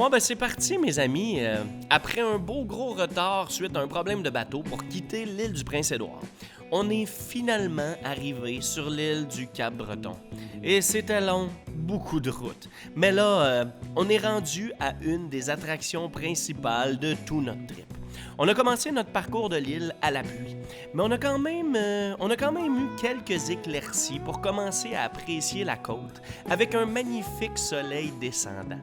Bon, ben c'est parti, mes amis. Après un beau gros retard suite à un problème de bateau pour quitter l'île du Prince-Édouard, on est finalement arrivé sur l'île du Cap-Breton. Et c'était long, beaucoup de route. Mais là, on est rendu à une des attractions principales de tout notre trip. On a commencé notre parcours de l'île à la pluie, mais on a quand même eu quelques éclaircies pour commencer à apprécier la côte avec un magnifique soleil descendant.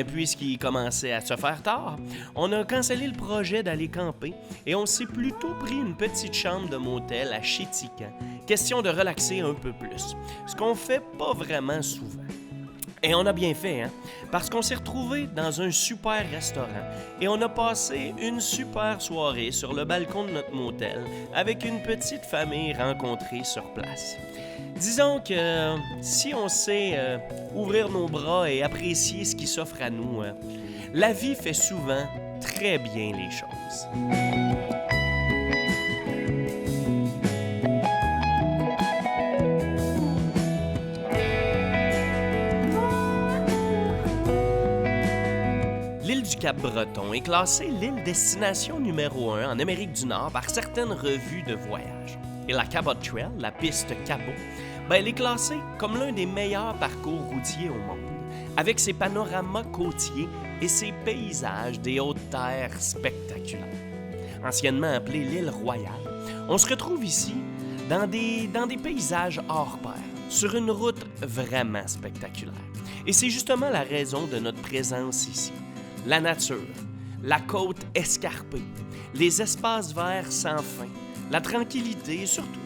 Puisqu'il commençait à se faire tard, on a cancellé le projet d'aller camper et on s'est plutôt pris une petite chambre de motel à Chéticamp, question de relaxer un peu plus, ce qu'on fait pas vraiment souvent. Et on a bien fait, hein? Parce qu'on s'est retrouvés dans un super restaurant et on a passé une super soirée sur le balcon de notre motel avec une petite famille rencontrée sur place. Disons que si on sait ouvrir nos bras et apprécier ce qui s'offre à nous, la vie fait souvent très bien les choses. L'île du Cap-Breton est classée l'île destination numéro 1 en Amérique du Nord par certaines revues de voyage. Et la Cabot Trail, la piste Cabot, elle est classée comme l'un des meilleurs parcours routiers au monde, avec ses panoramas côtiers et ses paysages des hautes terres spectaculaires. Anciennement appelée l'île Royale, on se retrouve ici dans des paysages hors pair, sur une route vraiment spectaculaire. Et c'est justement la raison de notre présence ici. La nature, la côte escarpée, les espaces verts sans fin, la tranquillité et surtout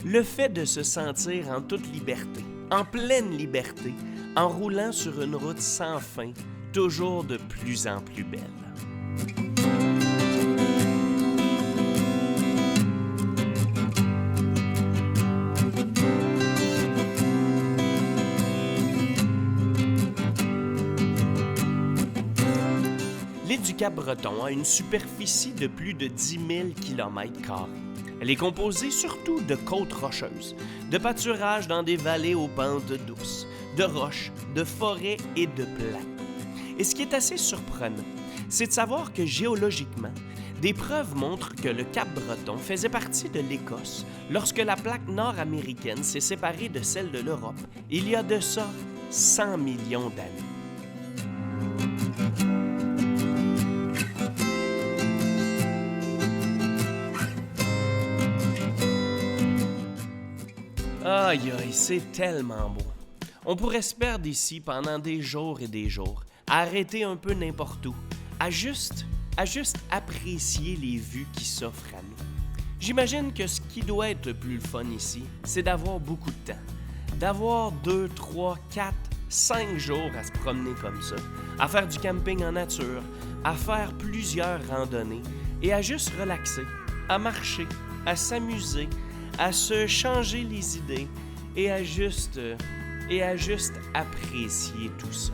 le fait de se sentir en toute liberté, en pleine liberté, en roulant sur une route sans fin, toujours de plus en plus belle. L'île du Cap-Breton a une superficie de plus de 10 000 km². Elle est composée surtout de côtes rocheuses, de pâturages dans des vallées aux pentes douces, de roches, de forêts et de plaines. Et ce qui est assez surprenant, c'est de savoir que géologiquement, des preuves montrent que le Cap-Breton faisait partie de l'Écosse lorsque la plaque nord-américaine s'est séparée de celle de l'Europe il y a de ça 100 millions d'années. Aïe aïe, c'est tellement beau. On pourrait se perdre ici pendant des jours et des jours, à arrêter un peu n'importe où, à juste apprécier les vues qui s'offrent à nous. J'imagine que ce qui doit être le plus fun ici, c'est d'avoir beaucoup de temps. D'avoir 2, 3, 4, 5 jours à se promener comme ça, à faire du camping en nature, à faire plusieurs randonnées et à juste relaxer, à marcher, à s'amuser, à se changer les idées et à juste apprécier tout ça.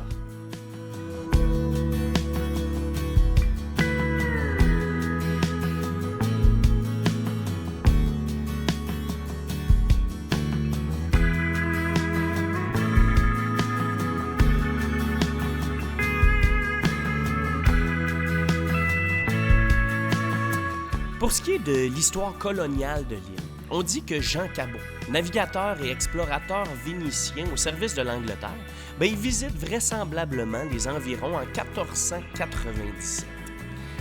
Pour ce qui est de l'histoire coloniale de l'île, on dit que Jean Cabot, navigateur et explorateur vénitien au service de l'Angleterre, il visite vraisemblablement les environs en 1497.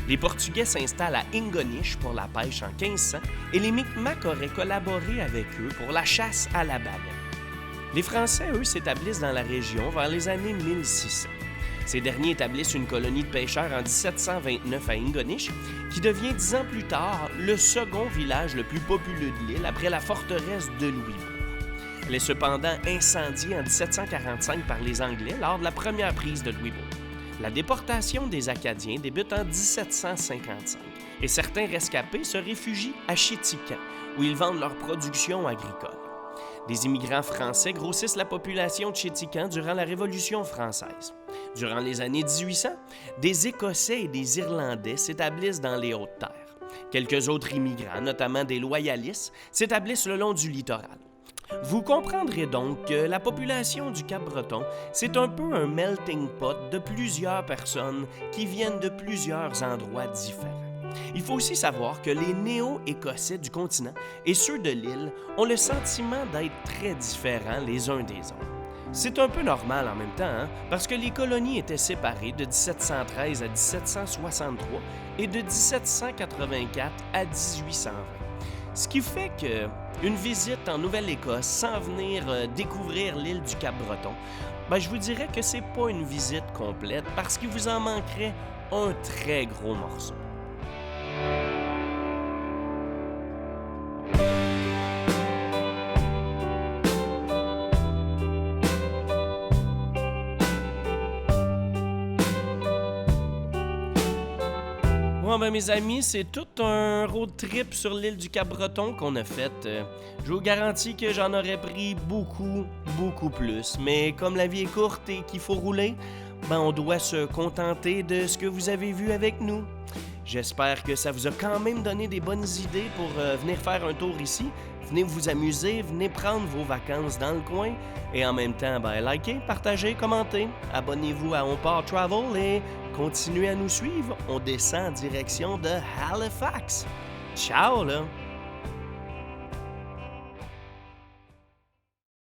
Les Portugais s'installent à Ingonish pour la pêche en 1500 et les Micmacs auraient collaboré avec eux pour la chasse à la baleine. Les Français, eux, s'établissent dans la région vers les années 1600. Ces derniers établissent une colonie de pêcheurs en 1729 à Ingonish, qui devient 10 ans plus tard le second village le plus populeux de l'île après la forteresse de Louisbourg. Elle est cependant incendiée en 1745 par les Anglais lors de la première prise de Louisbourg. La déportation des Acadiens débute en 1755 et certains rescapés se réfugient à Chéticamp, où ils vendent leur production agricole. Des immigrants français grossissent la population de Chéticamp durant la Révolution française. Durant les années 1800, des Écossais et des Irlandais s'établissent dans les Hautes-Terres. Quelques autres immigrants, notamment des loyalistes, s'établissent le long du littoral. Vous comprendrez donc que la population du Cap-Breton, c'est un peu un melting pot de plusieurs personnes qui viennent de plusieurs endroits différents. Il faut aussi savoir que les Néo-Écossais du continent et ceux de l'île ont le sentiment d'être très différents les uns des autres. C'est un peu normal en même temps, hein, parce que les colonies étaient séparées de 1713 à 1763 et de 1784 à 1820. Ce qui fait que une visite en Nouvelle-Écosse sans venir découvrir l'île du Cap-Breton, je vous dirais que c'est pas une visite complète parce qu'il vous en manquerait un très gros morceau. Mes amis, c'est tout un road trip sur l'île du Cap-Breton qu'on a fait. Je vous garantis que j'en aurais pris beaucoup, beaucoup plus. Mais comme la vie est courte et qu'il faut rouler, on doit se contenter de ce que vous avez vu avec nous. J'espère que ça vous a quand même donné des bonnes idées pour venir faire un tour ici. Venez vous amuser, venez prendre vos vacances dans le coin. Et en même temps, likez, partagez, commentez. Abonnez-vous à On Part Travel et continuez à nous suivre. On descend en direction de Halifax. Ciao là!